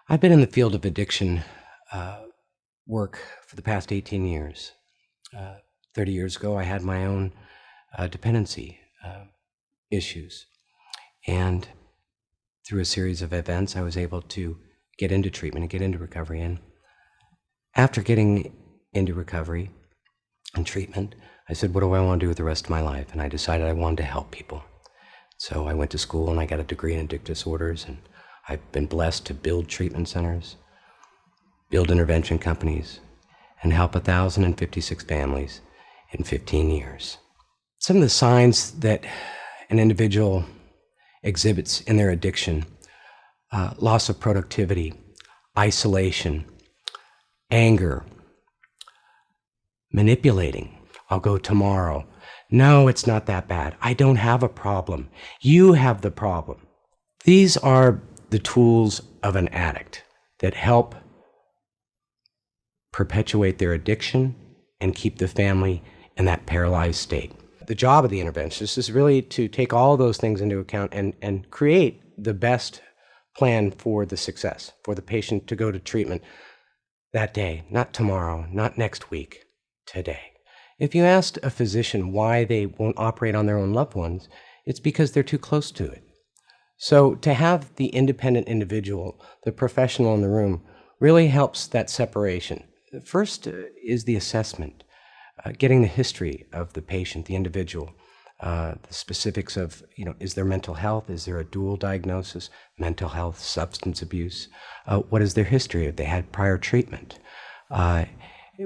I've been in the field of addiction work for the past 18 years. 30 years ago, I had my own dependency issues. And through a series of events, I was able to get into treatment and get into recovery. And after getting into recovery and treatment, I said, what do I want to do with the rest of my life? And I decided I wanted to help people. So I went to school and I got a degree in addictive disorders, and I've been blessed to build treatment centers, build intervention companies, and help 1,056 families in 15 years. Some of the signs that an individual exhibits in their addiction: loss of productivity, isolation, anger, manipulating. I'll go tomorrow. No, it's not that bad. I don't have a problem. You have the problem. These are the tools of an addict that help perpetuate their addiction and keep the family in that paralyzed state. The job of the interventionist is really to take all those things into account and create the best plan for the success, for the patient to go to treatment that day, not tomorrow, not next week, today. If you asked a physician why they won't operate on their own loved ones, it's because they're too close to it. So to have the independent individual, the professional in the room, really helps that separation. First is the assessment, getting the history of the patient, the individual, the specifics of, is there mental health? Is there a dual diagnosis? Mental health, substance abuse? What is their history? Have they had prior treatment?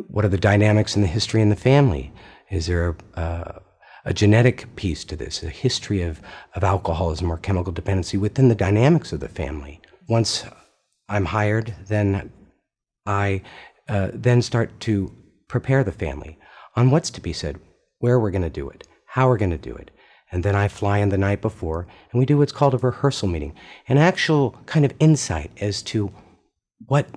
What are the dynamics in the history in the family? Is there a genetic piece to this, a history of alcoholism or chemical dependency within the dynamics of the family? Once I'm hired, then I then start to prepare the family on what's to be said, where we're going to do it, how we're going to do it. And then I fly in the night before, and we do what's called a rehearsal meeting, an actual kind of insight as to what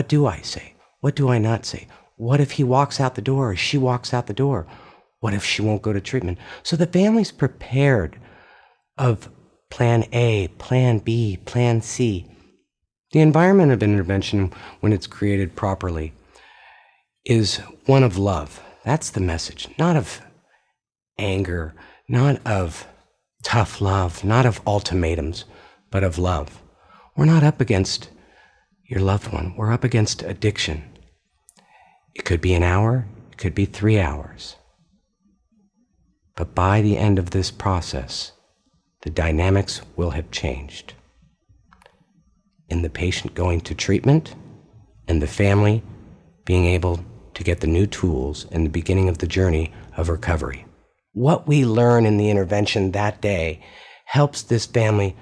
do I say? What do I not say? What if he walks out the door or she walks out the door? What if she won't go to treatment? So the family's prepared of plan A, plan B, plan C. The environment of intervention, when it's created properly, is one of love. That's the message, not of anger, not of tough love, not of ultimatums, but of love. We're not up against your loved one. We're up against addiction. It could be an hour, it could be 3 hours. But by the end of this process, the dynamics will have changed. In the patient going to treatment, and the family being able to get the new tools in the beginning of the journey of recovery. What we learn in the intervention that day helps this family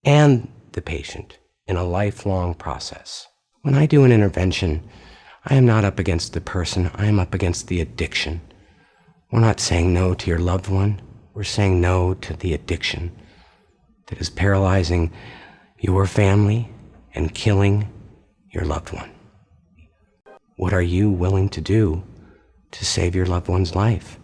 and the patient in a lifelong process. When I do an intervention, I am not up against the person, I am up against the addiction. We're not saying no to your loved one, we're saying no to the addiction that is paralyzing your family and killing your loved one. What are you willing to do to save your loved one's life?